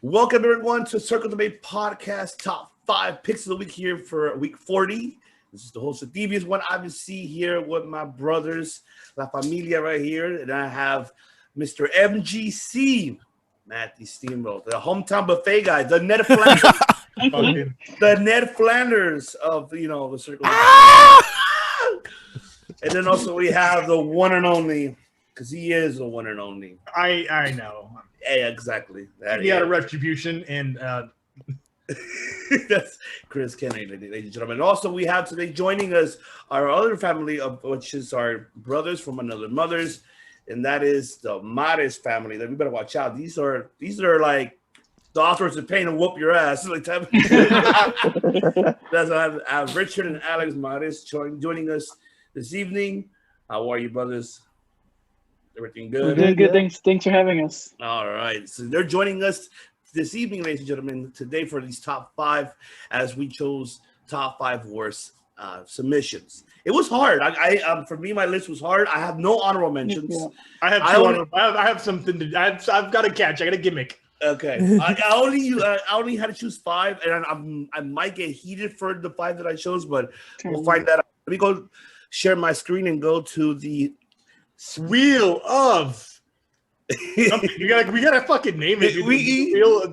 Welcome everyone to Circle Debate Podcast Top 5 Picks of the Week here for week 40. This is the host of Devious One. I'm here with my brothers, La Familia right here, and I have Mr. MGC, Matthew Steamroll, the hometown buffet guy, the Ned Flanders, the Ned Flanders of the Circle. And then also we have the one and only, because he is the one and only. I know. Yeah, exactly. He had a retribution, and that's Chris Kennedy, ladies and gentlemen. And also, we have today joining us our other family, of which is our brothers from another mothers, and that is the Mares family. That we better watch out. These are like the authors of pain and whoop your ass. Like that. That's I have Richard and Alex Mares joining us this evening. How are you, brothers? Everything good? Doing good. Thanks for having us. All right. So they're joining us this evening, ladies and gentlemen, today for these top 5, as we chose top 5 worst submissions. It was hard. I for me, my list was hard. I have no honorable mentions. Yeah. I have something I've got a catch. I got a gimmick. Okay. I only had to choose 5, and I might get heated for the 5 that I chose, but we'll find that out. Let me go share my screen and go to the wheel of we gotta fucking name it. Wheel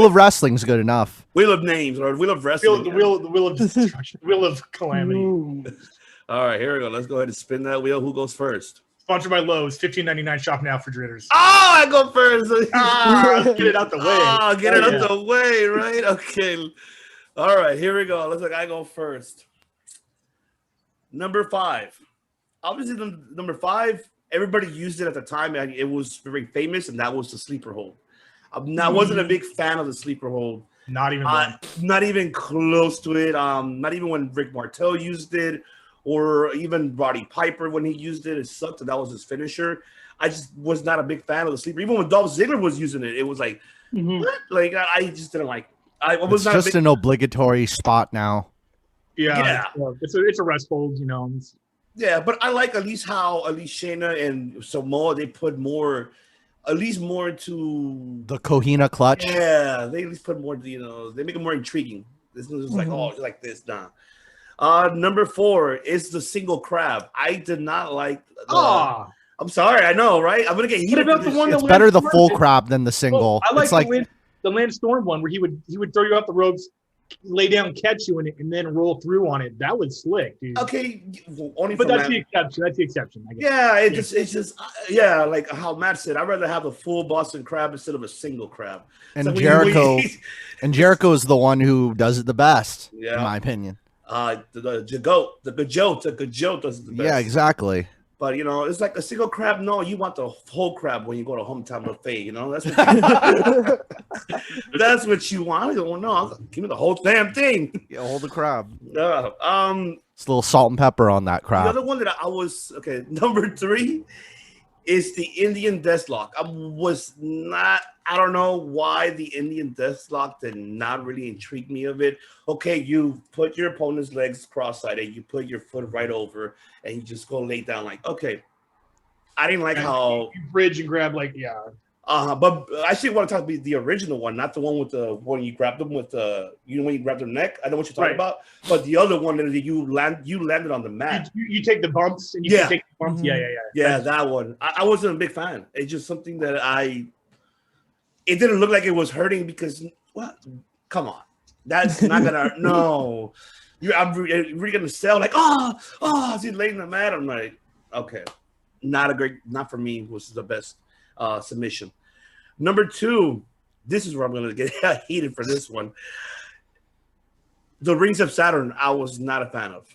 of wrestling's good enough. Wheel of names or wheel of wrestling. The wheel of destruction. Wheel of calamity. Ooh. All right, here we go. Let's go ahead and spin that wheel. Who goes first? Sponsored by Lowe's. $15.99 shop now for refrigerators. Oh, I go first. Get it out the way. Get it out the way, right? Okay. All right, here we go. Looks like I go first. Number 5. Obviously, number 5, everybody used it at the time. And it was very famous, and that was the sleeper hold. I wasn't a big fan of the sleeper hold. Not even close to it. Not even when Rick Martel used it, or even Roddy Piper when he used it. It sucked that was his finisher. I just was not a big fan of the sleeper. Even when Dolph Ziggler was using it, it was like, what? Like I just didn't like. It's not just an obligatory spot now. Yeah. It's a rest hold, Yeah, but I like at least Shayna and Samoa, they put more into the Kohina clutch. Yeah, they at least put more, they make it more intriguing. This is like, like this, nah. Number 4 is the single crab. I did not like I'm sorry, I know, right? I'm gonna get heated. It's better the full crab than the single. I like the Lance Storm one where he would throw you off the ropes, lay down, catch you in it, and then roll through on it. That was slick, dude. Okay, but that's the exception. That's the exception. I guess. Yeah, it's just like how Matt said. I'd rather have a full Boston crab instead of a single crab. And so Jericho is the one who does it the best, in my opinion. The goat does it the best. Yeah, exactly. But it's like a single crab. No, you want the whole crab when you go to hometown buffet. That's what you want. I don't know. Give me the whole damn thing. Yeah, hold the crab. It's a little salt and pepper on that crab. The other one that I was number 3 is the Indian Deathlock. I don't know why the Indian Deathlock did not really intrigue me of it. Okay, you put your opponent's legs cross-eyed and you put your foot right over and you just go lay down like, okay. I didn't like how you bridge and grab but I actually want to talk about the original one, not the one with the when you grab them with the when you grab their neck. I know what you're talking about, but the other one that you landed on the mat. You take the bumps and you take the bumps. Yeah, that one. I wasn't a big fan. It's just something that it didn't look like it was hurting because what? Come on, that's not gonna no. I'm really gonna sell like is he laying the mat? I'm like, okay, not for me. Was the best submission. Number 2, this is where I'm gonna get heated for this one. The Rings of Saturn, I was not a fan of.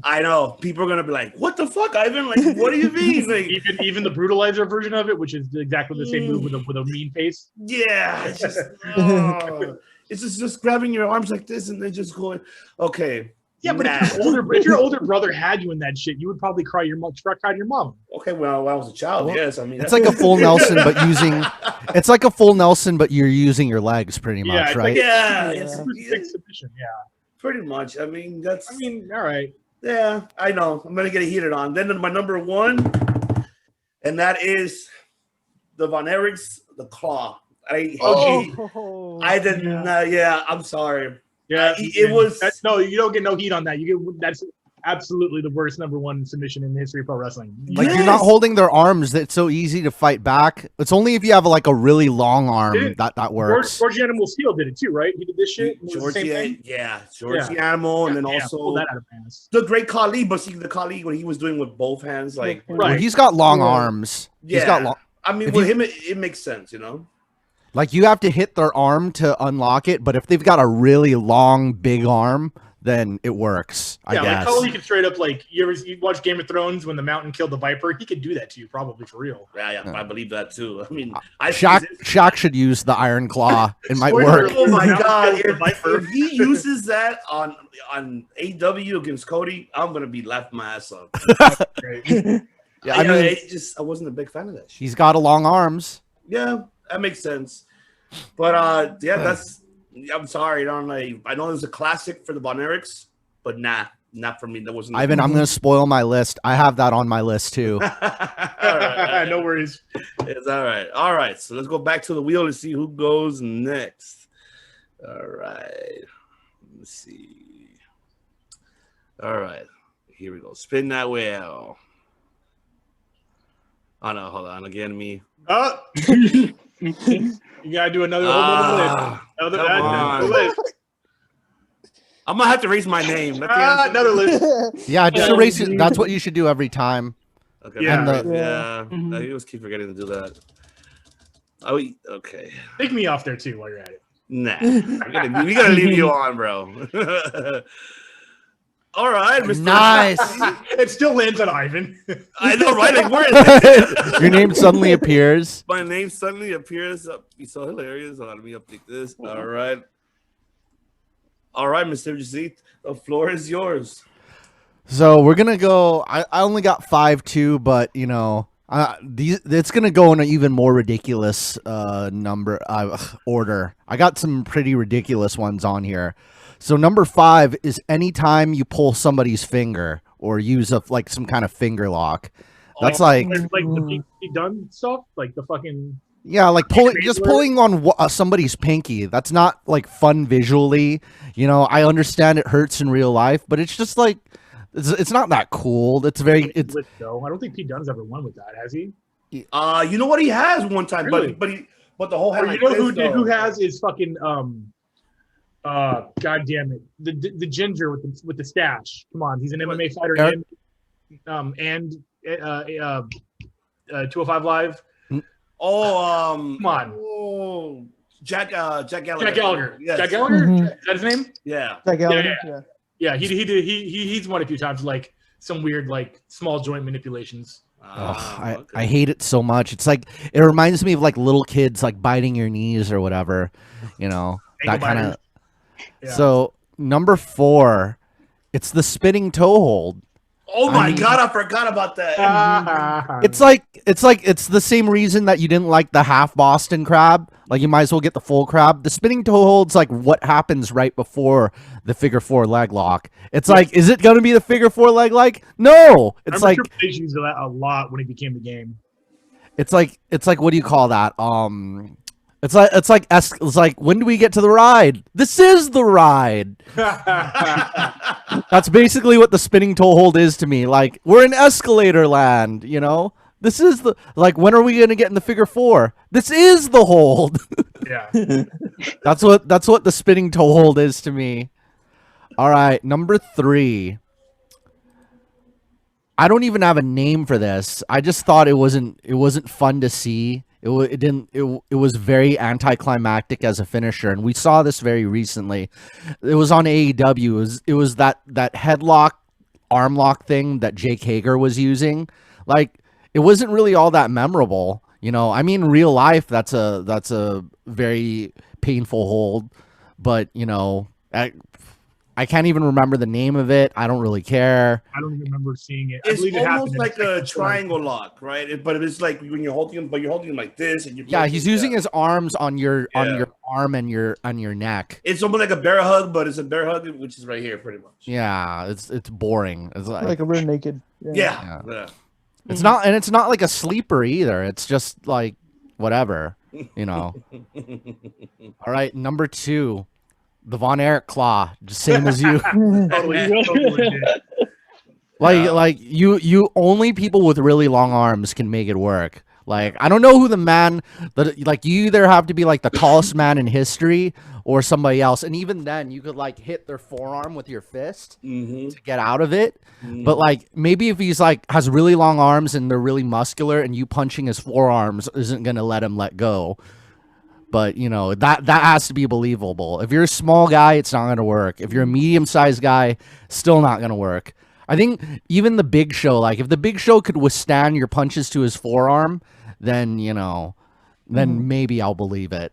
I know people are gonna be like, "What the fuck, Ivan? Like, what do you mean?" Like, even the brutalizer version of it, which is exactly the same move with a mean face. Yeah, it's just grabbing your arms like this and then just going, okay. Yeah, but if your older brother had you in that shit, you would probably cry your mom. Okay, well, when I was a child, yes. I mean, it's like a full Nelson, but it's like a full Nelson, but you're using your legs pretty much, right? It's submission. Yeah, pretty much. I mean, all right. Yeah, I know. I'm gonna get heated on. Then my number 1, and that is the Von Erichs, the claw. I did not. Yeah, I'm sorry. Yeah, it was no. You don't get no heat on that. You get that's absolutely the worst #1 submission in the history of pro wrestling. Like you're not holding their arms. It's so easy to fight back. It's only if you have like a really long arm that works. George Animal Steel did it too, right? He did this shit. George the Animal, and then also that out of pants. the Great Khali. But see, the Khali, what he was doing with both hands, like Well, he's got long arms. Yeah, he's got long. I mean, with him, it makes sense, you know. Like you have to hit their arm to unlock it, but if they've got a really long, big arm, then it works. I guess. Like Khali could straight up like you watch Game of Thrones when the Mountain killed the Viper. He could do that to you, probably for real. Yeah, I believe that too. I mean, Shaq should use the Iron Claw. It might work. Oh my god! If he uses that on AW against Cody, I'm gonna be laughing my ass off. Yeah, I mean, I wasn't a big fan of that shit. He's got long arms. Yeah, that makes sense. But I'm sorry. I know there's a classic for the Von Erichs, but not for me. That wasn't. Ivan, I'm gonna spoil my list. I have that on my list too. All right. No worries. It's all right. All right. So let's go back to the wheel and see who goes next. All right. Let's see. All right. Here we go. Spin that wheel. Oh no, hold on. Again, me. Oh. You gotta do another list. I'm gonna have to raise my name. Another list. Yeah, just erase it. That's what you should do every time. Okay. Yeah. I always keep forgetting to do that. Oh, okay. Take me off there too while you're at it. Nah, we gotta leave you on, bro. All right, Mr. Nice. It still lands on Ivan. I know, right? Like, where is it? Your name suddenly appears. My name suddenly appears. Be so hilarious. Let me update this. All right, Mr. Jazit, the floor is yours. So we're gonna go. I only got 5 too, but you know, it's gonna go in an even more ridiculous order. I got some pretty ridiculous ones on here. So number 5 is anytime you pull somebody's finger or use some kind of finger lock. That's like the Pete Dunne stuff, like the fucking like pulling on somebody's pinky. That's not like fun visually. You know, I understand it hurts in real life, but it's just like it's not that cool. It's very. I don't think Pete Dunne's ever won with that, has he? You know what, he has one time, really? but the whole hand. You know who has is fucking God damn it, the ginger with the stash. Come on, he's an MMA fighter and 205 Live. Come on. Oh, Jack Gallagher. Jack Gallagher. Yes. Jack Gallagher. Mm-hmm. Is that his name? Yeah. Jack Gallagher. Yeah. He's won a few times, like some weird like small joint manipulations. I hate it so much. It's like it reminds me of like little kids like biting your knees or whatever. You know, that kind of. Yeah. So number 4, it's the spinning toe hold. Oh my god, I forgot about that. It's the same reason that you didn't like the half Boston crab. Like you might as well get the full crab. The spinning toe hold's like what happens right before the figure 4 leg lock. It's like, is it gonna be the figure 4 leg lock? No. It's like Triple H used that a lot when it became the game. It's like what do you call that? It's like when do we get to the ride? This is the ride. That's basically what the spinning toe hold is to me. Like we're in escalator land, you know? This is when are we gonna get in the figure 4? This is the hold. Yeah. That's what the spinning toe hold is to me. All right, number 3. I don't even have a name for this. I just thought it wasn't fun to see. It was very anticlimactic as a finisher, and we saw this very recently. It was on AEW. It was that headlock, arm lock thing that Jake Hager was using. Like it wasn't really all that memorable, you know. I mean, in real life, that's a very painful hold, but you know, I can't even remember the name of it. I don't really care. I don't even remember seeing it. It's almost like a triangle lock, right? But it's like when you're holding him, but you're holding him like this, and he's using his arms on your arm and your neck. It's almost like a bear hug, but it's a bear hug, which is right here, pretty much. Yeah, it's boring. It's like a rear naked. Yeah. It's not like a sleeper either. It's just like whatever. You know. All right, number 2, the Von Erich claw, just same as you. Totally legit. Like you only people with really long arms can make it work. Like I don't know who the man that like you either have to be like the tallest man in history or somebody else, and even then you could like hit their forearm with your fist to get out of it. But like maybe if he's like has really long arms and they're really muscular, and you punching his forearms isn't gonna let him let go. But you know that has to be believable. If you're a small guy, it's not gonna work. If you're a medium-sized guy, still not gonna work. I think even the Big Show, like if the Big Show could withstand your punches to his forearm, then you know, then maybe I'll believe it.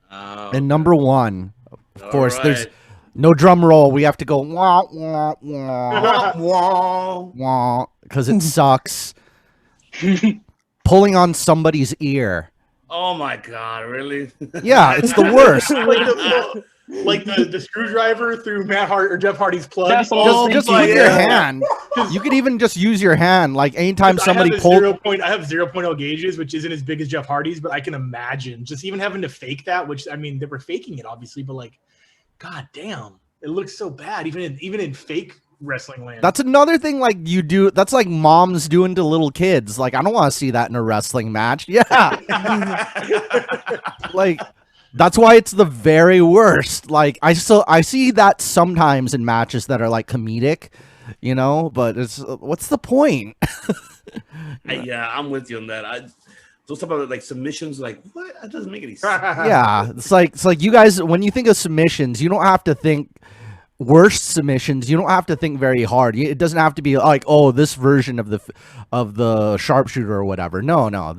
And number 1, of course, there's no drum roll. We have to go wah wah wah Wah. wah because it sucks. Pulling on somebody's ear. Oh my God! Really? Yeah, it's the worst. Like the screwdriver through Matt Hart or Jeff Hardy's plug. Just my use your God. hand. You could even just use your hand. Like anytime somebody I have pulls. I have 0.0 gauges, which isn't as big as Jeff Hardy's, but I can imagine just even having to fake that. Which I mean, they were faking it obviously, but like, god damn, it looks so bad even in fake wrestling land. That's another thing. Like you do. That's like moms doing to little kids. Like I don't want to see that in a wrestling match. Yeah. Like. That's why it's the very worst. Like I see that sometimes in matches that are like comedic, you know, but it's what's the point? Yeah, I'm with you on that. Those type of like submissions, like what? That doesn't make any sense. Yeah, it's like you guys when you think of submissions, you don't have to think worst submissions. You don't have to think very hard. It doesn't have to be like, oh, this version of the sharpshooter or whatever. No,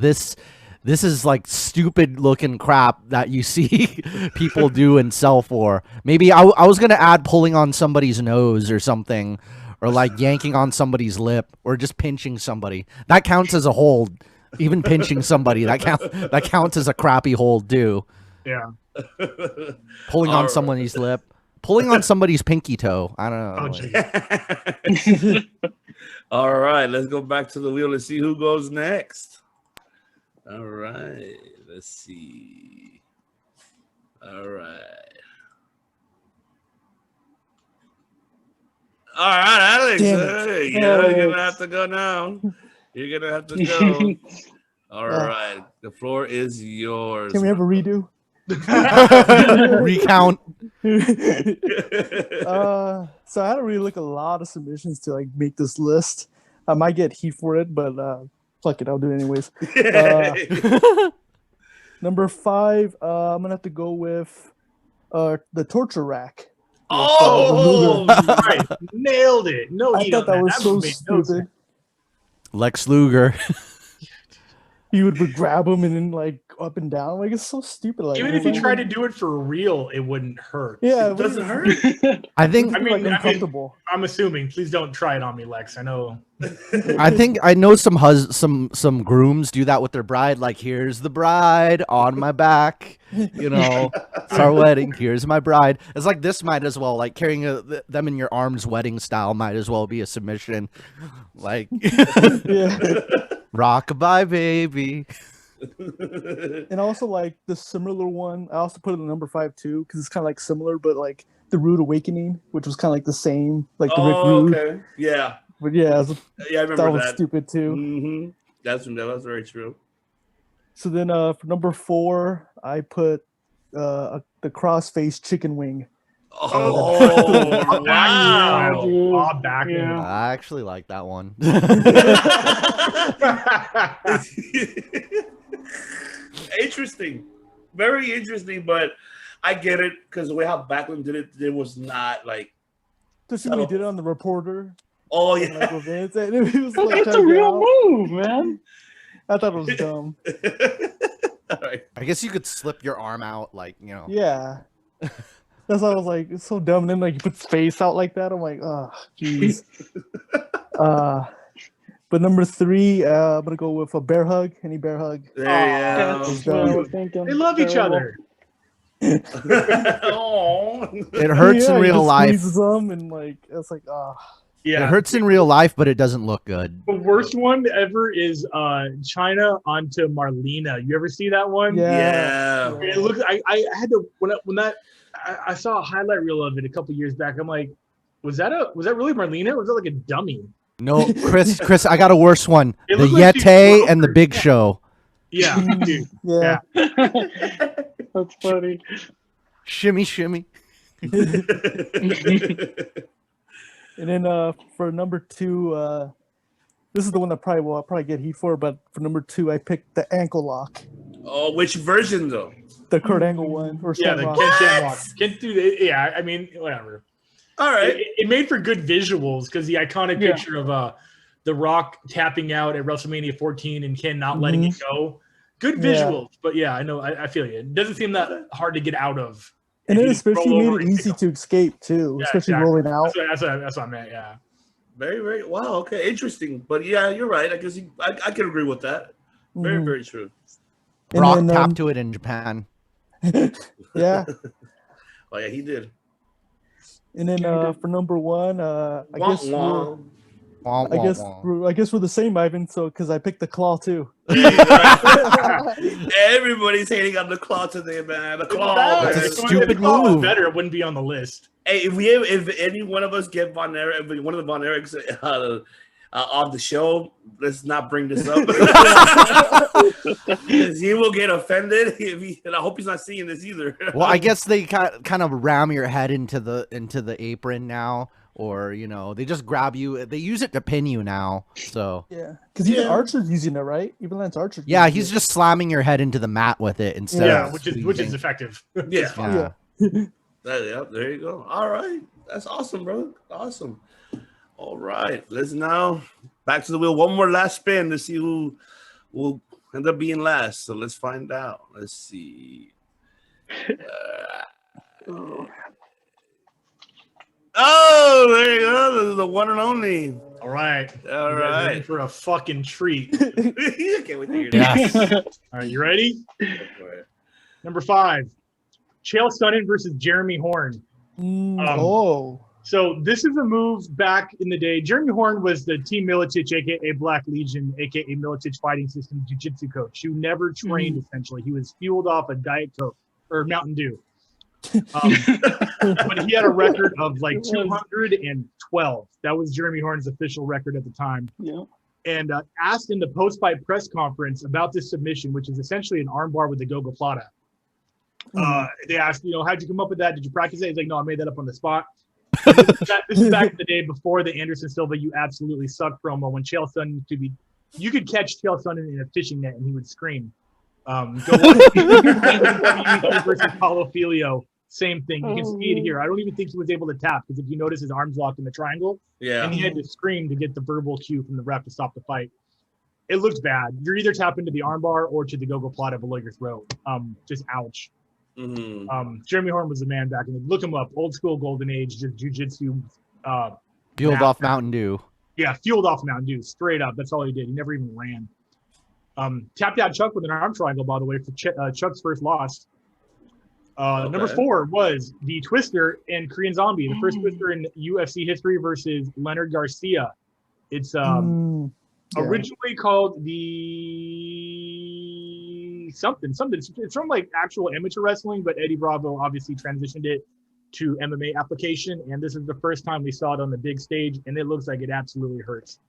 This is like stupid looking crap that you see people do and sell for. Maybe I was going to add pulling on somebody's nose or something, or like yanking on somebody's lip or just pinching somebody. That counts as a hold. Even pinching somebody, that counts as a crappy hold too. Yeah. Pulling on somebody's lip. Pulling on somebody's pinky toe. I don't know. All right, let's go back to the wheel and see who goes next. All right, let's see. All right, Alex. Hey, you're gonna have to go now. You're gonna have to go. All right, the floor is yours. Can we have a redo? Recount. So I had to really look a lot of submissions to like make this list. I might get heat for it, but fuck it, I'll do it anyways. Number 5, I'm gonna have to go with the torture rack. Oh, right, nailed it. No, I thought that was so stupid. Lex Luger. You would grab him and then like up and down. Like it's so stupid. Like even if you tried to do it for real, it wouldn't hurt. Yeah, It doesn't hurt. I think like uncomfortable. I'm assuming. Please don't try it on me, Lex. I know. I know some grooms do that with their bride. Like, here's the bride on my back. You know, it's our wedding. Here's my bride. It's like this might as well, like carrying them in your arms, wedding style, might as well be a submission. Like, rockabye baby. And also like the similar one, I also put it in number 5 too, because it's kind of like similar, but like the Rude Awakening, which was kind of like the same, like the Rick Rude. Okay. Yeah. But yeah, I remember that was that. stupid too. Mm-hmm. That's very true. So then for number 4, I put the cross-faced chicken wing. Oh, wow. Bob Backlund. Yeah. I actually like that one. Interesting. Very interesting, but I get it because the way how Backlund did it was not like. Just when he did it on the reporter. Oh, And, yeah. like, it was like It's a real move, man. I thought it was dumb. All right. I guess you could slip your arm out, like, you know. Yeah. That's why I was like, it's so dumb. And then like you put face out like that. I'm like, oh, jeez. But number 3, I'm gonna go with a bear hug. Any bear hug? There That's what I was thinking. They love each other. Oh. It hurts in he real just life. squeezes them and like it's like, ah. Yeah. It hurts in real life, but it doesn't look good. The worst one ever is China onto Marlena. You ever see that one? Yeah. It looks. I had to when that I saw a highlight reel of it a couple years back. I'm like, was that really Marlena? Or was that like a dummy? No, Chris, I got a worse one. It The looked like she Yeti broke and the her- Big Show. Yeah, dude. Yeah. That's funny. Shimmy, shimmy. And then for number 2, this is the one that I'll probably get heat for, but for number 2, I picked the ankle lock, Oh, which version though? the Kurt Angle one, or Yeah, Stan the Rock. Ken Shamrock. Can't do that. Yeah, I mean, whatever. All right. It made for good visuals because the iconic Yeah. picture of The Rock tapping out at WrestleMania 14 and Ken not letting it go. Good Yeah. visuals, but yeah, I know. I feel you. It doesn't seem that hard to get out of. And If it you just especially roll over made it and easy kick to escape too, Yeah, especially exactly. rolling out. That's what I meant. Yeah. Very, very wow. Okay, interesting. But yeah, you're right. I guess I can agree with that. Very, Mhm. very true. And Rock then, tapped to it in Japan. Yeah. Oh yeah, he did. And then for number 1, I Wah, guess wah. Wah, I wah, guess wah. I guess we're the same, Ivan. So because I picked the claw too. Everybody's hating on the claw today, man. The claw. Bad. That's a man. If stupid the claw was move. better, it wouldn't be on the list. Hey, if any one of us get Von Erich, if one of the Von Erichs on the show, let's not bring this up because he will get offended. And I hope he's not seeing this either. Well, I guess they kind of ram your head into the apron now, or they just grab you. They use it to pin you now. So Yeah, because even Yeah. Archer's using it, right? Even Lance Archer. yeah, he's just slamming your head into the mat with it instead. Yeah, of which is squeezing. effective. Yeah. Yeah. Yeah, there you go. All right. That's awesome, bro. Awesome. All right. Let's now back to the wheel. One more last spin to see who will end up being last. So let's find out. Let's see. Oh, there you go. This is the one and only. All right. All You guys ready right. for a fucking treat. I can't wait to hear Yes. All right, you ready? that. Number 5, Chael Sonnen versus Jeremy Horn. Oh. So this is a move back in the day. Jeremy Horn was the Team Milicic, aka Black Legion, aka Milicic Fighting System Jiu-Jitsu coach who never trained. Essentially, he was fueled off a Diet Coke or Mountain Dew. But he had a record of like 212. That was Jeremy Horn's official record at the time. Yeah. And asked in the post-fight press conference about this submission, which is essentially an armbar with the go-go plata. They asked, how'd you come up with that? Did you practice it? He's like, no, I made that up on the spot. This is back in the day before the Anderson Silva "You absolutely suck" promo, when Chael Sonnen you could catch Chael Sonnen in a fishing net and he would scream. Go versus Paulo Filio, same thing. You can see it here. I don't even think he was able to tap because if you notice his arms locked in the triangle, Yeah. and he had to scream to get the verbal cue from the ref to stop the fight. It looked bad. You're either tapping to the armbar or to the go-go plata below your throat. Just ouch. Mhm. Jeremy Horn was the man back in the. Look him up. Old school golden age, just jiu-jitsu. Fueled off Mountain Dew. Yeah, fueled off Mountain Dew, straight up. That's all he did. He never even ran. Tapped out Chuck with an arm triangle, by the way, for Chuck's first loss. Number 4 was the Twister and Korean Zombie, the first Twister in UFC history versus Leonard Garcia. It's originally called the something. It's from like actual amateur wrestling, but Eddie Bravo obviously transitioned it to MMA application, and this is the first time we saw it on the big stage, and it looks like it absolutely hurts.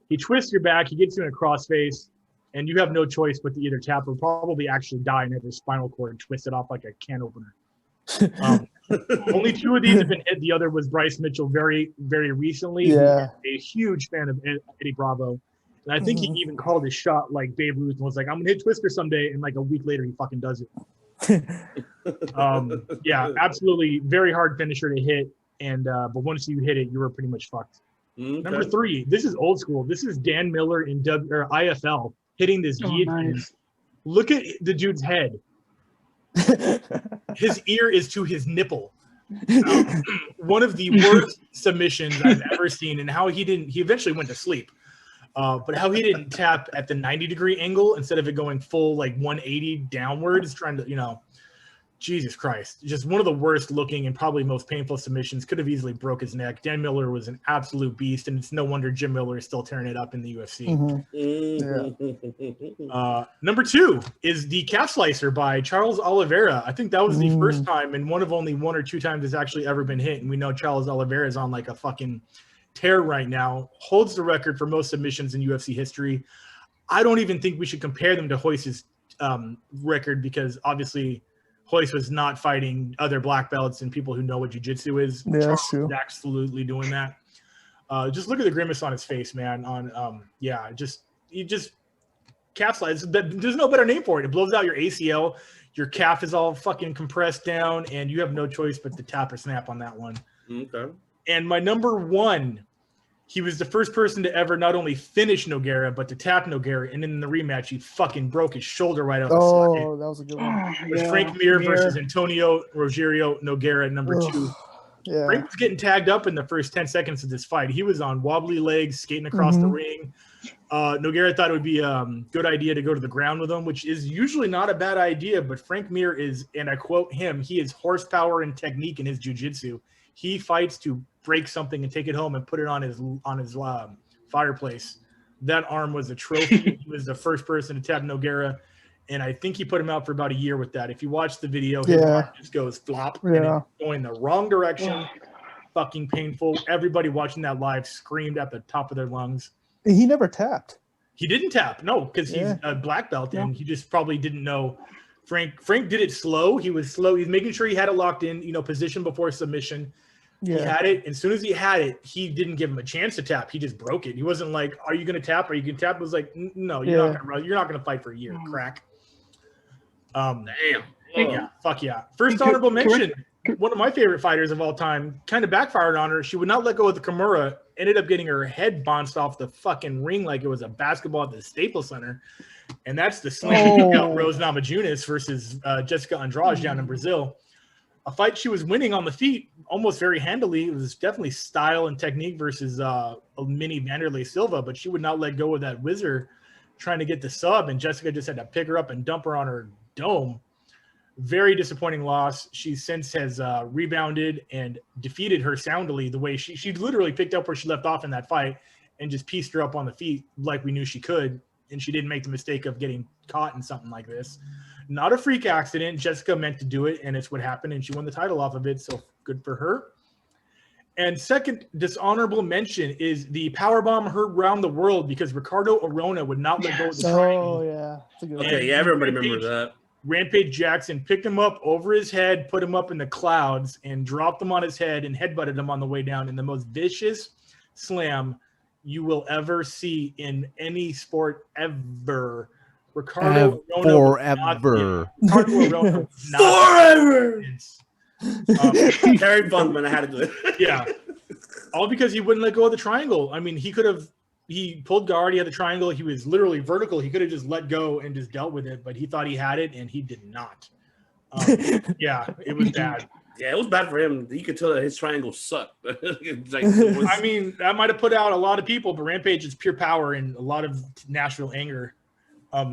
He twists your back, he gets you in a crossface, and you have no choice but to either tap or probably actually die and have your spinal cord twisted off like a can opener. Only 2 of these have been hit. The other was Bryce Mitchell very, very recently. Yeah. A huge fan of Eddie Bravo. And I think he even called his shot like Babe Ruth and was like, I'm going to hit Twister someday. And like a week later, he fucking does it. Yeah, absolutely. Very hard finisher to hit. And but once you hit it, you were pretty much fucked. Okay. Number 3, this is old school. This is Dan Miller in IFL hitting this guillotine. Nice. Look at the dude's head. His ear is to his nipple. One of the worst submissions I've ever seen, and how he eventually went to sleep. But how he didn't tap at the 90-degree angle instead of it going full like 180 downwards, trying to, Jesus Christ, just one of the worst looking and probably most painful submissions. Could have easily broke his neck. Dan Miller was an absolute beast, and it's no wonder Jim Miller is still tearing it up in the UFC. Number 2 is the Calf Slicer by Charles Oliveira. I think that was the first time and one of only 1 or 2 times it's actually ever been hit. And we know Charles Oliveira is on like a fucking tear right now. Holds the record for most submissions in UFC history. I don't even think we should compare them to Royce's record because obviously Royce was not fighting other black belts and people who know what jiu-jitsu is. Yeah, Charles that's true. is absolutely doing that. Just look at the grimace on his face, man. He just calf slides. There's no better name for it. It blows out your ACL. Your calf is all fucking compressed down, and you have no choice but to tap or snap on that one. Okay. And my number 1, he was the first person to ever not only finish Nogueira, but to tap Nogueira. And in the rematch, he fucking broke his shoulder right out the socket. Oh, that was a good one. It was Frank Mir versus Antonio Rogerio Nogueira, number 2. Yeah. Frank was getting tagged up in the first 10 seconds of this fight. He was on wobbly legs, skating across the ring. Nogueira thought it would be a good idea to go to the ground with him, which is usually not a bad idea. But Frank Mir is, and I quote him, he is horsepower and technique in his jiu-jitsu. He fights to break something and take it home and put it on his fireplace. That arm was a trophy. He was the first person to tap Nogueira, and I think he put him out for about a year with that. If you watch the video, his arm just goes flop and it's going the wrong direction. Fucking painful. Everybody watching that live screamed at the top of their lungs. He never tapped. He didn't tap, no, because he's a black belt and he just probably didn't know. Frank did it slow. He was slow. He's making sure he had it locked in, position before submission. He had it. And as soon as he had it, he didn't give him a chance to tap. He just broke it. He wasn't like, "Are you going to tap? Are you going to tap?" It was like, "No, you're not going to fight for a year." Crack. Damn. Yeah. Fuck yeah. First honorable mention. One of my favorite fighters of all time kind of backfired on her. She would not let go of the Kimura. Ended up getting her head bounced off the fucking ring like it was a basketball at the Staples Center. And that's the slam out Rose Namajunas versus Jessica Andrade down in Brazil. A fight she was winning on the feet almost very handily. It was definitely style and technique versus a mini Vanderlei Silva, but she would not let go of that whizzer trying to get the sub, and Jessica just had to pick her up and dump her on her dome. Very disappointing loss. She since has rebounded and defeated her soundly the way she literally picked up where she left off in that fight and just pieced her up on the feet like we knew she could, and she didn't make the mistake of getting caught in something like this. Not a freak accident. Jessica meant to do it, and it's what happened, and she won the title off of it, so good for her. And second dishonorable mention is the powerbomb heard around the world because Ricardo Arona would not let go of the triangle. Oh, yeah. That's a good one. Okay, yeah, everybody remembers that. Rampage Jackson picked him up over his head, put him up in the clouds, and dropped him on his head and headbutted him on the way down in the most vicious slam you will ever see in any sport ever. Ricardo Arona forever. Forever. Terry Funkman, I had to do it. Yeah. All because he wouldn't let go of the triangle. I mean, he pulled guard, he had the triangle, he was literally vertical. He could have just let go and just dealt with it, but he thought he had it and he did not. Yeah, it was bad. Yeah, it was bad for him. You could tell that his triangle sucked. I mean, that might have put out a lot of people, but Rampage is pure power and a lot of Nashville anger.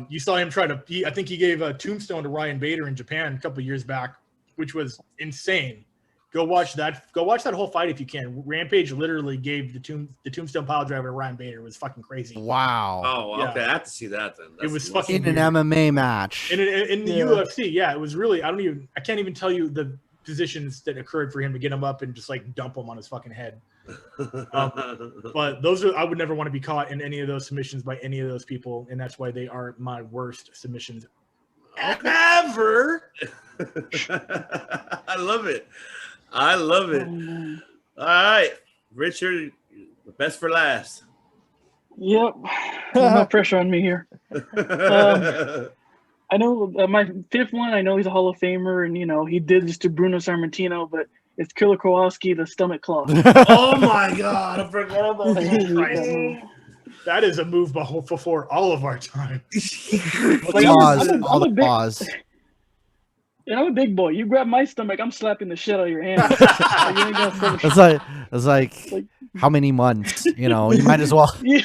You saw him I think he gave a tombstone to Ryan Bader in Japan a couple years back, which was insane. Go watch that whole fight if you can. Rampage literally gave the tombstone pile driver to Ryan Bader. It was fucking crazy. Wow. Oh, okay. I have to see that then. It was fucking in an MMA match. In the UFC, yeah, it was really. I can't even tell you the positions that occurred for him to get him up and just like dump him on his fucking head. But I would never want to be caught in any of those submissions by any of those people, and that's why they are my worst submissions ever. I love it. All right, Richard, the best for last. Yep. No pressure on me here. I know my fifth one, I know he's a Hall of Famer, and, he did this to Bruno Sammartino, but it's Killer Kowalski, the stomach claw. Oh, my God. I forgot about that. That is a move before all of our time. Pause. Yeah, I'm a big boy. You grab my stomach, I'm slapping the shit out of your hand. It's like how many months? You might as well. Yeah.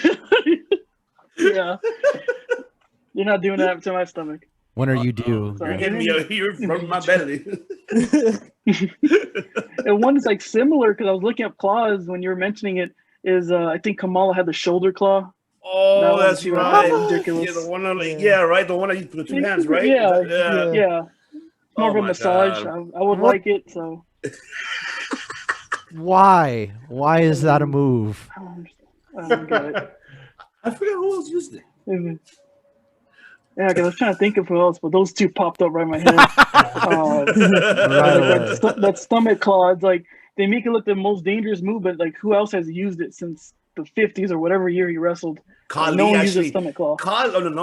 You're not doing that to my stomach. When are you due? So, You're and giving me then- you're rubbing my belly. and one is like similar because I was looking up claws when you were mentioning it. Is I think Kamala had the shoulder claw. Oh, That one that's too, right. ridiculous. Yeah, the one on Yeah. yeah, right. The one that you put the two hands, right? Yeah, Is that- Yeah, more Oh of a my massage. God. I would What? like it. So Why? Why is that a move? I don't get it. I forgot who else used it. Yeah, because I was trying to think of who else, but those two popped up right in my head. Right away. that stomach claw, it's like they make it look the most dangerous move, but like who else has used it since the 50s or whatever year he wrestled? Kali No one uses actually. stomach claw.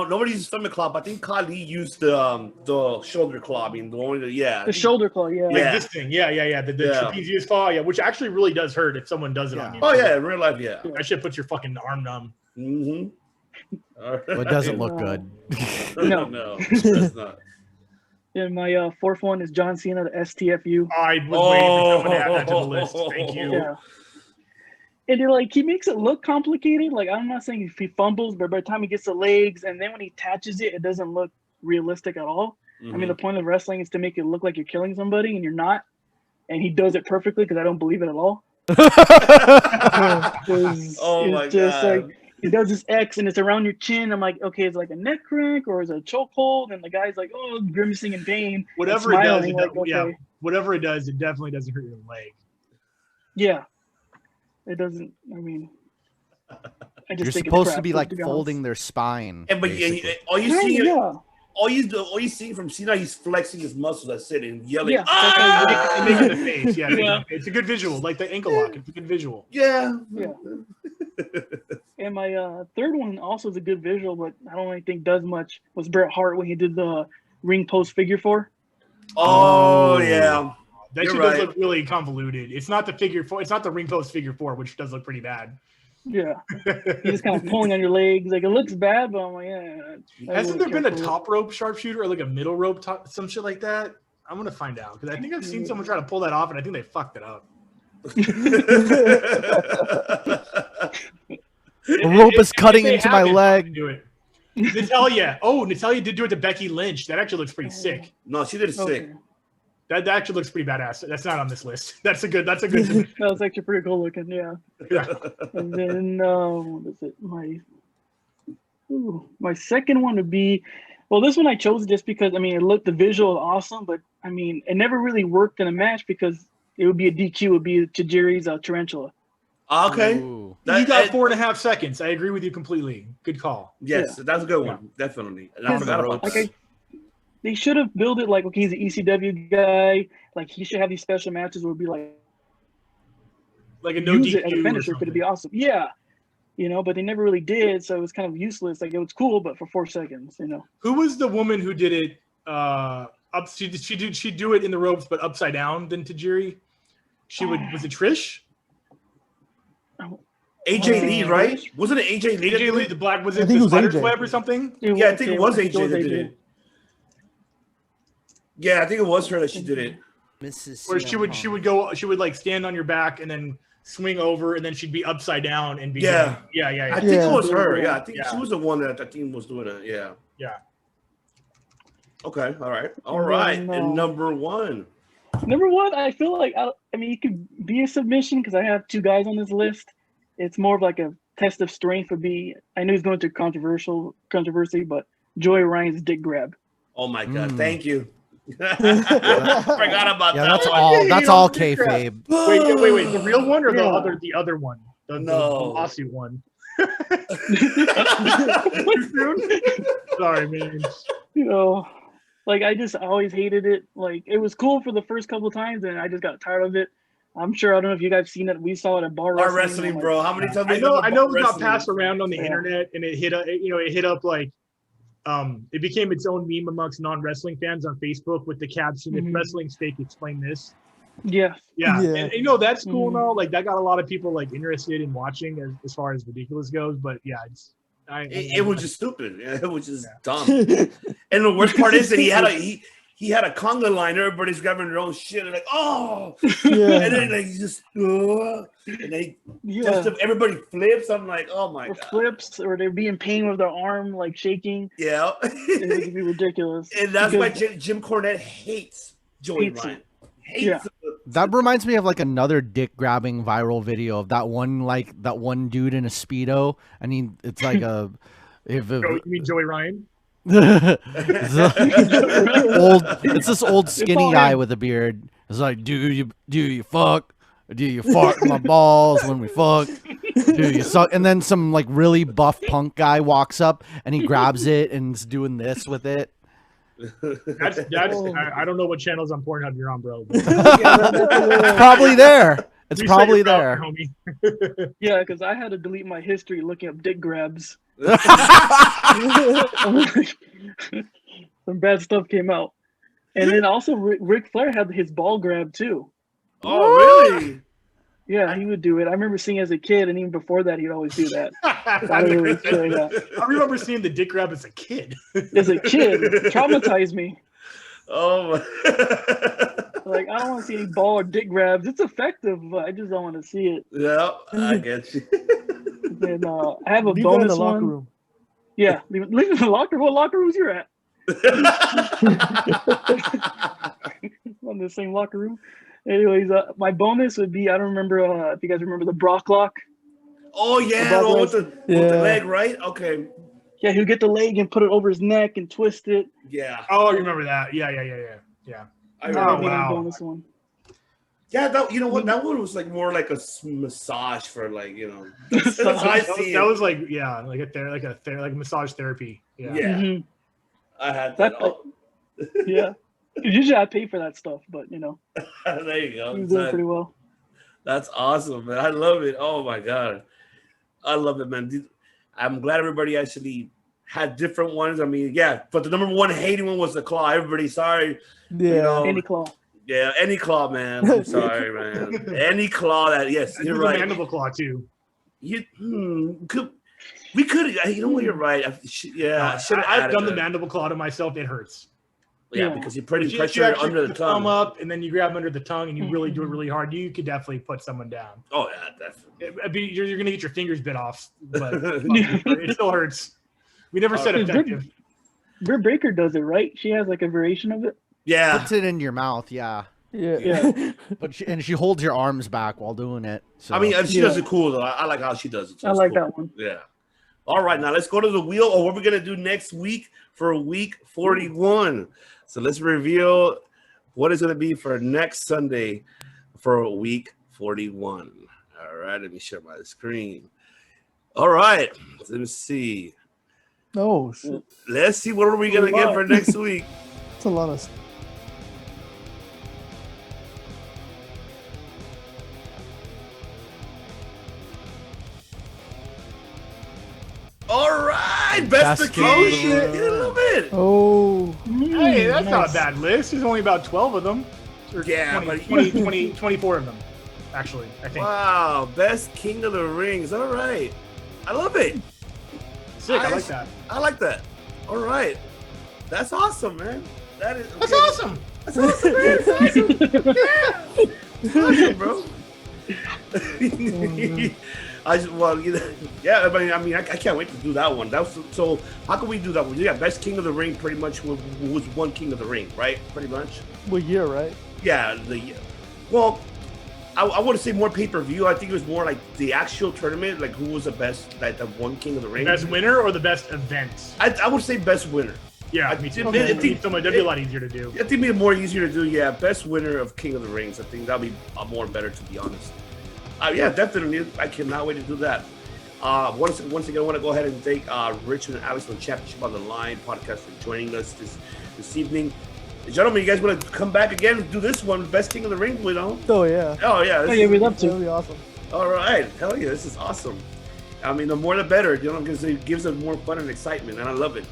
Nobody uses stomach claw, but I think Kali used the shoulder claw. I mean, the one that, yeah. The shoulder claw, yeah. Like Yeah. this thing, yeah. The Yeah. trapezius claw, yeah, which actually really does hurt if someone does it on you. Oh yeah, in real life, yeah. That shit puts your fucking arm numb. Mm-hmm. Well, it doesn't look good. No. no, it's not. And my fourth one is John Cena, the STFU. I was waiting for someone to add that to the list. Thank you. Yeah. And they're like, he makes it look complicated. Like, I'm not saying if he fumbles, but by the time he gets the legs and then when he attaches it, it doesn't look realistic at all. I mean, the point of wrestling is to make it look like you're killing somebody and you're not. And he does it perfectly because I don't believe it at all. Oh my just God. like he does this X and it's around your chin. I'm like, okay, it's like a neck crank or is it a chokehold? And the guy's like, oh, grimacing in pain. Whatever it does, smiling, like, okay. whatever it does, it definitely doesn't hurt your leg. Yeah. It doesn't, I mean, I just You're think supposed it's to be crap, like to be honest. folding their spine. And but basically. all you Yeah, see, yeah. all you see from Cena, he's flexing his muscles. That's it, and yelling. Yeah, Ah! And make it in the face, yeah. Yeah. It's a good visual, like the ankle lock. It's a good visual. Yeah. Yeah. And my third one also is a good visual, but I don't really think does much, was Bret Hart when he did the ring post figure 4. Oh yeah. That You're shit right. does look really convoluted. It's not the figure 4. It's not the ring post figure 4, which does look pretty bad. Yeah. He's just kind of pulling on your legs. Like, it looks bad, but I'm like, yeah. I Hasn't really there been a can't top rope sharpshooter or like a middle rope some shit like that? I'm gonna find out because I think I've seen someone try to pull that off and I think they fucked it up. The rope is cutting If they into my haven't, leg. do it. Natalia. Oh, Natalia did do it to Becky Lynch. That actually looks pretty sick. No, she did it Okay. sick. That actually looks pretty badass. That's not on this list. That's a good. That was actually pretty cool looking, yeah. Yeah. And then what is it? My second one would be, well, this one I chose just because the visual is awesome, but I mean it never really worked in a match because it would be a DQ. It would be Tajiri's tarantula. Okay. Ooh. You got 4.5 seconds. I agree with you completely. Good call. Yes, Yeah. that's a good one. Definitely. And I forgot about that. They should have built it like, okay, he's an ECW guy. Like he should have these special matches where it'd be like a no use DQ it as a finisher. Could it be awesome? Yeah. But they never really did, so it was kind of useless. Like it was cool, but for 4 seconds, Who was the woman who did it? She'd do it in the ropes, but upside down than Tajiri. Was it Trish? AJ Lee, right? Wasn't it AJ Lee? AJ Lee, the black, was I it think it the was Spider's AJ. Web or something? Yeah, I think it was I think AJ that did it. Yeah, I think it was her that she did it. Mrs. Where she would like stand on your back and then swing over and then she'd be upside down and be Yeah. yeah. I think it was her. Yeah. Yeah, I think she was the one that I think was doing it. Yeah. Yeah. Okay. All right. then, And number one. Number one, I feel like it could be a submission because I have 2 guys on this list. It's more of like a test of strength. I know he's going through controversy, but Joey Ryan's dick grab. Oh my God! Thank you. Forgot about Yeah, that. that's one. all. That's all kayfabe. Wait, the real one or Yeah. the other one? The lawsuit one. Sorry, man. Like I just always hated it. Like it was cool for the first couple of times, and I just got tired of it. I'm sure I don't know if you guys seen it. We saw it at bar Our wrestling. wrestling, bro. How many times? I know it got wrestling? passed around on the Yeah. internet and it hit up like it became its own meme amongst non-wrestling fans on Facebook with the caption, "If Mhm. wrestling's fake, explain this." Yeah. Yeah. Yeah. And that's cool and all. Like that got a lot of people like interested in watching as far as ridiculous goes. But yeah, It was just stupid. Yeah, it was just dumb. And the worst part is that he he had a conga line. Everybody's grabbing their own shit. They're like, oh, Yeah. and then like you just, and they Yeah. just everybody flips. I'm like, oh my Or god, flips, or they'd be in pain with their arm, like shaking. yeah. It would be ridiculous. And that's why Because- Jim Cornette hates Joey Hates Ryan. it. Hates Yeah. it. That reminds me of like another dick grabbing viral video of that one dude in a Speedo, and it's like a You mean Joey Ryan? it's this old skinny all guy him. with a beard. It's like, do you fuck? Do you fart in my balls when we fuck? Do you suck? And then some like really buff punk guy walks up and he grabs it and is doing this with it. That's I don't know what channels on Pornhub you're on, bro. It's probably there. It's Reset probably your there. browser, homie. Yeah, because I had to delete my history looking up dick grabs. Some bad stuff came out. And then also Ric Flair had his ball grab too. Oh, really? Yeah, he would do it. I remember seeing as a kid, and even before that, he'd always do that. I remember seeing the dick grab as a kid. As a kid, traumatized me. Oh my. Like, I don't want to see any ball or dick grabs. It's effective, but I just don't want to see it. Yeah, I get you. And I have a Leave that in bonus the locker one. room. Yeah, leave it in the locker room. What locker rooms you're at? On the same locker room. Anyways, my bonus would be, I don't remember if you guys remember the Brock lock. Oh yeah, the one with the leg, right? Okay. Yeah, he'd get the leg and put it over his neck and twist it. Yeah. Oh, you remember that? Yeah. I That would remember. be my wow. bonus one. Yeah, you know what? That one was like more like a massage for like, That's how I see That it. was like like massage therapy. Yeah. Yeah. Mhm. I had that. Yeah. Usually I pay for that stuff, but There you go. he was doing pretty well. That's awesome, man. I love it. Oh my god, I love it, man. I'm glad everybody actually had different ones. I mean, yeah, but the number one hating one was the claw. Everybody, sorry. Yeah. Any claw. Yeah, any claw, man. I'm sorry, man. Any claw that. Yes, And you're there's a right. mandible claw too. We could. You know what? You're right. I should have I've added done the that. mandible claw to myself. It hurts. Yeah, Yeah. because you're putting If you pressure actually under the put the thumb tongue. up and then you grab under the tongue and you really do it really hard, you could definitely put someone down. Oh yeah, definitely. You're going to get your fingers bit off, but it still hurts. We never said effective. Britt Baker does it, right? She has like a variation of it. Yeah. Puts it in your mouth, yeah. Yeah. But she holds your arms back while doing it. So. I mean, she Yeah. does it cool though. I like how she does it. So I it's like cool. that one. Yeah. All right, now let's go to the wheel or what we're gonna do next week for week 41. So let's reveal what is gonna be for next Sunday for week 41. All right, let me share my screen. All right, let me see. Oh shit. Let's see what are we gonna get for next week. That's a lot of. All right, best of King of the King. Ring. Get a little bit. Oh. Hey, that's not a Nice. bad list. There's only about 12 of them. Or Yeah, 24 of them, actually, I think. Wow, best King of the Rings. All right, I love it. Sick, I like that. I like that. All right, that's awesome, man. That is That's awesome. That's awesome, man. That's awesome. Yeah. It's awesome, bro. I mean, I can't wait to do that one. So how can we do that one? Yeah, best King of the Ring, pretty much was one King of the Ring, right? Pretty much. Well, yeah, right. Yeah, I wouldn't say more pay-per-view. I think it was more like the actual tournament, like who was the best, like the one King of the Ring. Best winner or the best event? I would say best winner. Yeah, I me too. think- That'd be a lot easier to do. I think it'd be more easier to do. Yeah, best winner of King of the Rings. I think that'd be more better, to be honest. Yeah, definitely. I cannot wait to do that. Once again, I want to go ahead and thank Richard and Alex from Championship on the Line podcast for joining us this evening. Gentlemen, you guys want to come back again and do this one, best King of the Ring, Oh yeah. Oh yeah. Oh, yeah, we'd love That'd to. be awesome. All right, hell yeah, this is awesome. I mean, the more the better, because it gives us more fun and excitement, and I love it.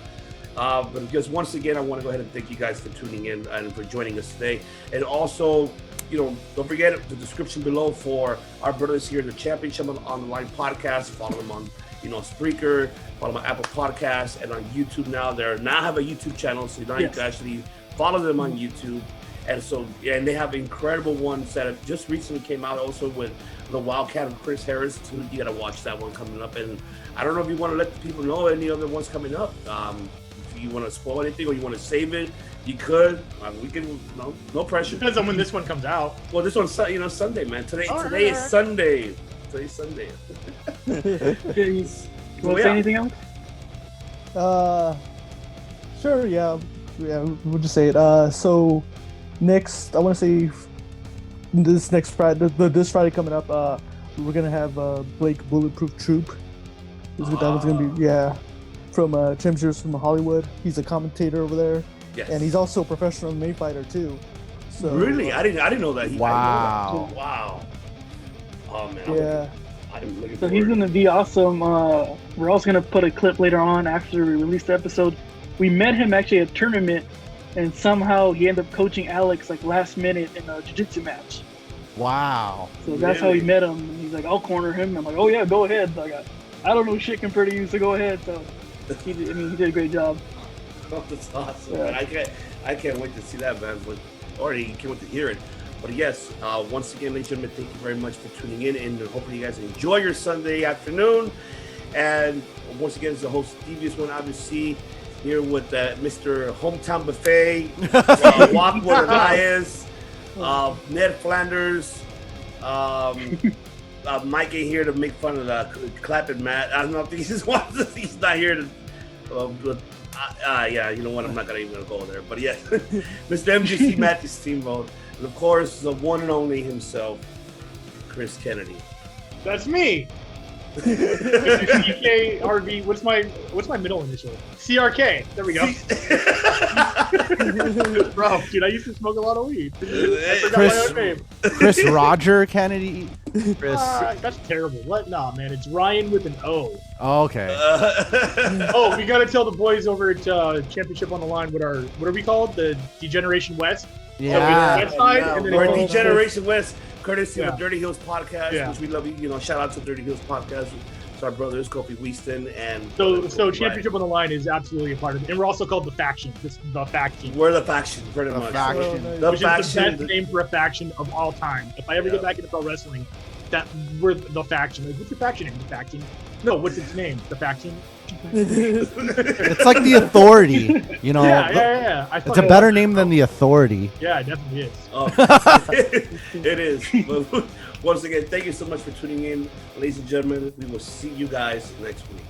But just once again, I want to go ahead and thank you guys for tuning in and for joining us today. And also, don't forget the description below for our brothers here in the Championship on the Line podcast. Follow them on, Spreaker, follow my Apple Podcast, and on YouTube now. They now have a YouTube channel, so now you Yes. can actually Follow them on YouTube. And they have incredible ones that have just recently came out also with the Wildcat of Chris Harris. So you gotta watch that one coming up. And I don't know if you want to let the people know any other ones coming up. If you want to spoil anything or you want to save it, you could. We can. No pressure. Depends on when this one comes out. Well, this one's Sunday, man. Today is Sunday. Today's Sunday. You want to say anything else? Sure. Yeah. We'll just say it. So next, I want to say this next Friday, this Friday coming up, we're gonna have Blake Bulletproof Troop. Is what that one's gonna be. Yeah, from Championships from Hollywood. He's a commentator over there. Yes. And he's also a professional MMA fighter too. So really, I didn't know that. Wow. Wow. Oh man. Yeah. I'm looking So he's forward. gonna be awesome. We're also gonna put a clip later on after we release the episode. We met him actually at a tournament, and somehow he ended up coaching Alex like last minute in a jiu-jitsu match. Wow. So that's how we met him. And he's like, "I'll corner him." I'm like, "Oh yeah, go ahead." Like, I don't know shit compared to you, so go ahead. So he did a great job. Oh, that's awesome. Yeah. Man. I can't wait to see that, man. Already can't wait to hear it. But yes, once again, ladies and gentlemen, thank you very much for tuning in, and hopefully you guys enjoy your Sunday afternoon. And once again, it's the host, Devious One, obviously, here with Mr. Hometown Buffet, Walkwood Elias, Ned Flanders, Mike ain't here to make fun of the clapping Matt. I don't know if he's not here to. Yeah, you know what? I'm not even gonna go there. But yeah, Mr. MGC Matthew Steamboat, and of course the one and only himself, Chris Kennedy. That's me. CKRV. What's my middle initial? CRK. There we go. Bro, dude, I used to smoke a lot of weed. I forgot my own name. Chris Roger Kennedy. Chris. That's terrible. What? Nah, man. It's Ryan with an O. Oh, okay. Oh, we gotta tell the boys over at Championship on the Line what are we called? The Degeneration West. Yeah. West side, and then We're it's Degeneration West, courtesy of Yeah. the Dirty Hills podcast, Yeah. which we love. Shout out to Dirty Hills podcast. It's our brothers, Kofi Weaston, and so Championship on the Line is absolutely a part of it, and we're also called the Faction. This the Faction. We're the faction, pretty The much. faction. Oh, nice. The Which is the faction. best name for a faction of all time. If I ever get back into pro wrestling, that we're the Faction. Like, what's your faction name? The Faction? No, what's its name? The Faction? It's like the Authority, you know. Yeah. It's a better name than the Authority. Yeah, it definitely is. Oh, it is. But once again, thank you so much for tuning in, ladies and gentlemen. We will see you guys next week.